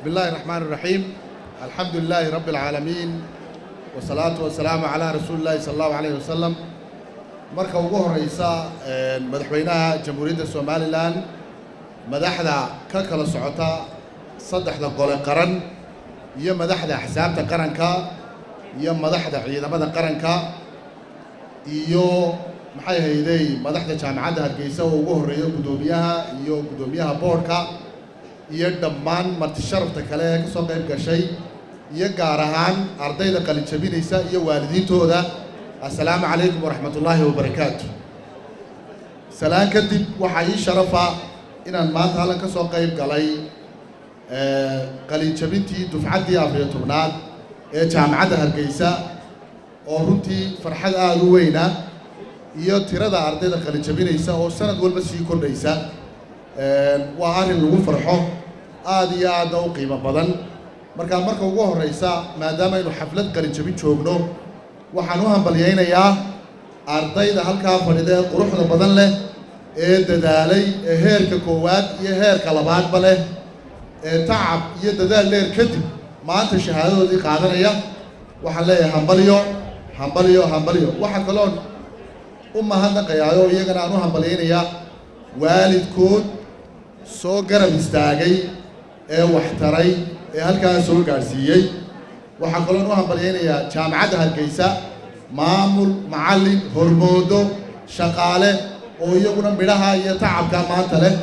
بسم الله الرحمن الرحيم. الحمد لله رب العالمين والصلاة والسلام على رسول الله صلى الله عليه وسلم. marka ugu horeysa madaxweynaha jamhuuriyadda Soomaaliland madaxda ka kala socota saddexda gole qaran iyo madaxda xisaabta qaranka iyo madaxda ciidamada qaranka iyo maxay hayday madaxda jaamacadda Hargeysa oo ugu horeeyo gudoomiyaha boardka iyo dhammaan marti sharafta kale ee ka soo qayb gashay iyo gaar ahaan ardayda qalin jabinaysa iyo waalidiintooda. السلام عليكم ورحمة الله وبركاته. سلام كدب وحي شرفة إن المات هلا كسوق قريب قلي قليل شبنتي دفعتي أفريقيا جامعة هرقيسة ورنتي فرحة ألوينا يطير أرضي قليل شبينيسة وسنة دول بس يكون رئيسة وعارن لو فرحه آدي آدو قيمة بدن مركا وجوه الرئيسة ما دام إنه حفلة قليل شبين شوقنو waxaan u hambalyeeynayaa ardayda halka fadhida quruxda badan leh ee dadaalay heerka koowaad iyo heerka labaadba leh ee tacab iyo dadaal dheer kadib maanta shahaadadoodii qaadanaya. waxaan leeyahay hambalyo waxaan kaloo u mahadnaqayaa iyagana aan u hambalyeynayaa waalidkood soo garab istaagay ee wax taray ee halkaas soo gaarsiiyay. waxaan kaloo u hambalyeynayaa jaamacadda Hargeysa maamul macallin hormoodo shaqaale oo iyaguna midhaha iyo tacabka maanta leh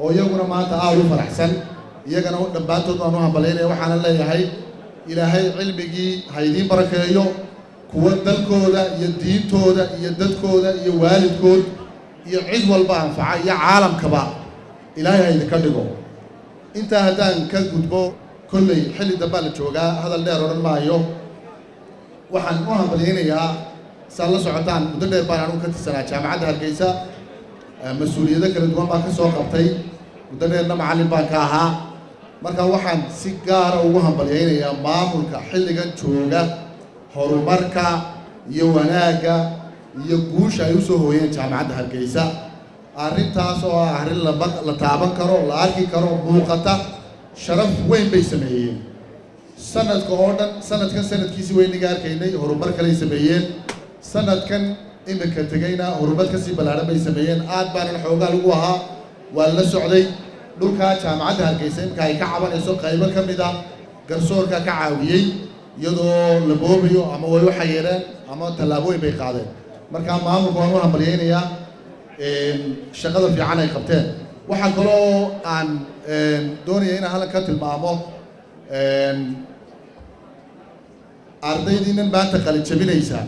oo iyaguna maanta aad u faraxsan iyagana dhammaantood waan u hambalyeynaya. waxaan leeyahay ilaahay cilmigii ha idin barakeeyo kuwa dalkooda iyo diintooda iyo dadkooda iyo waalidkood iyo cid walba anfaca iyo caalamkaba ilaahay ha idinka dhigo. intaa haddaan ka gudbo kolley xilli dambe la joogaa hadal dheer oran maayo. waxaan u hambalyeynayaa sala socotaan muddo dheer baan anigu ka tirsanaa jaamacadda Hargeysa mas'uuliyado kala duwan baan ka soo qabtay muddo dheerna macallin baan ka ahaa. marka waxaan si gaar ah ugu hambalyeynayaa maamulka xilligan jooga horumarka iyo wanaagga iyo guusha ay u soo hooyeen jaamacadda Hargeysa. arrintaas oo ah arrin la taaban karo la arki karo muuqata sharaf weyn bay sameeyeen sanadka oo dhan sanadkiisii weyniga arkaynay horumar kale sameeyeen. sanadkan imika tagayna horumar ka sii balaaran bay sameeyeen. aad baan xoogaa lagu ahaa waa la socday dhulka jaamacadda Hargeysa imka ay ka cabanayso qaybo ka mid ah garsoorka ka caawiyay iyadoo la boobayo ama way waxa yeereen ama tallaabooyin bay qaadeen. marka maamulku waan u hambalyeynayaa shaqada fiican ay qabteen. waxaan kaloo aan doonaya inaan halkan ka tilmaamo ardaydiinan maanta qalin jabinaysa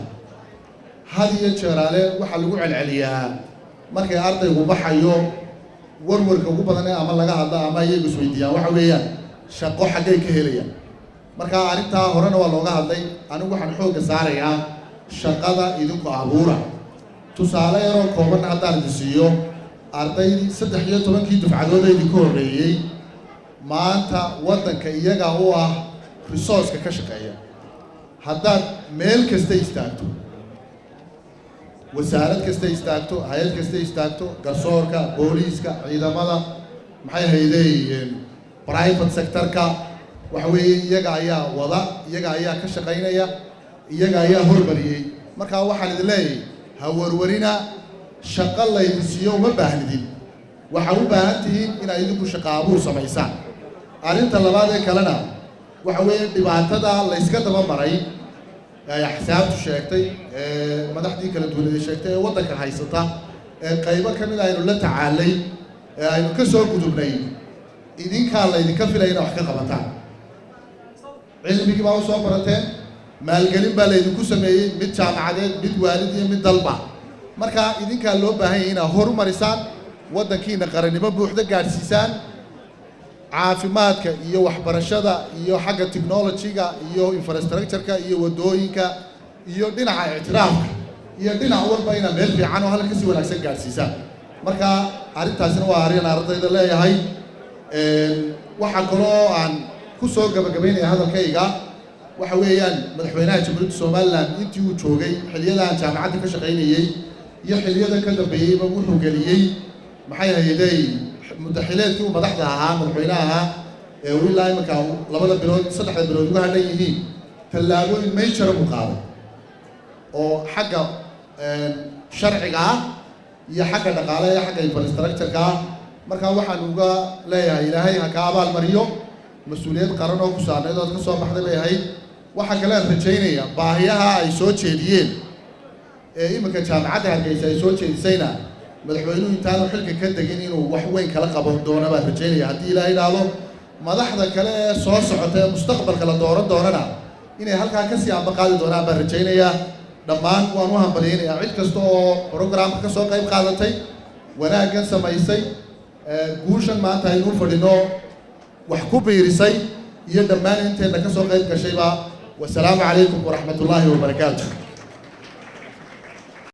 had iyo jeeraale waxaa lagu celceliyaa markay ardaygu baxayo warwarka ugu badan ee ama laga hadla ama iyagu isweydiiyaan waxa weeyaan shaqo xaggay ka helayaan. marka arrintaa horena waa looga hadlay. anigu waxaan xoogga saarayaa shaqada idinku abuura. tusaale yaroo kooban haddaan idin siiyo ardaydii 13 dufcadood ee idinku horreeyay maanta waddanka iyaga u ah resource ka shaqeeya. haddaad meel kasta istaagto wasaarad kasta istaagto hay'ad kasta istaagto garsoorka booliiska ciidamada maxay haydeen private sector-ka waxa weeye iyaga ayaa wada iyaga ayaa ka shaqeynaya iyaga ayaa hormariyay. marka waxaan idin leeyahay ha warwarina shaqo la idin siiyo uma baahnidin waxa u baahan tihiin inaad idinku shaqo abuur samaysaan. arrinta labaad ee kalena waxa weeye dhibaatada la iska daba maray ay xisaabtu sheegtay madaxdii kala duwanay sheegtay ee waddanka haysata ee qaybo ka mid ah aynu la tacaalay ee aynu ka soo gudubnay idinka la idinka filayna wax ka qabataan. cilmigii baa u soo barateen maalgelin baa la idinku sameeyey mid jaamacadeed mid waalid iyo mid dalba. marka idinkaa loo baahan yahay inaad horumarisaan waddankiina qarannimo buuxda gaadhsiisaan caafimaadka iyo waxbarashada iyo xagga technology-ga iyo infrastructure-ka iyo wadooyinka iyo dhinaca ictiraafka iyo dhinac walba inaad meel fiican oo halka si wanaagsan gaadhsiisaan. marka arrintaasina waa arrin ardayda leeyahay. waxaa kaloo aan ku soo gabagabaynaya hadalkayga waxa weeyaan madaxweynaha jamhuuriyadda Soomaaliland intii uu joogay xilliyadan jaamacadda ka shaqeynayay iyo xilliyada ka dambeeyayba wuxuu geliyay maxay hay'aday muddaxileedkii madaxda ahaa madaxweynaha وإلا إما كان لبنا بلود صدق بلود وهذا يهي تلاقون ما يشرب مقابل أو حاجة شرعية يا حاجة نقالة يا حاجة infrastructure كا مركا واحد نوجا لا يا إلهي هكابا المريو مسؤولية قرنوا كسانة ده كسوة بحد بيهاي وحكى لها رجينية باهيها يسوي شيئين إما كجامعة هرجيسة يسوي شيء سينا مدحوينو ينتهوا حلك كده جينينو وحوين كلا قبض دونا برجينية هدي لا إله ما لحظة كلا صوص عتاه مستقبل كلا دورنا إني هالك كسي عم بقال دونا برجينية دمان وانوهم بدينية عيد كستو برنامج كسو قيم قادتي وأنا جالس ما يسي جوشن ما تاينون فدينو وحكوب يرسي يدمان أنت إنك كسو قيم كشيبا والسلام عليكم ورحمة الله وبركاته.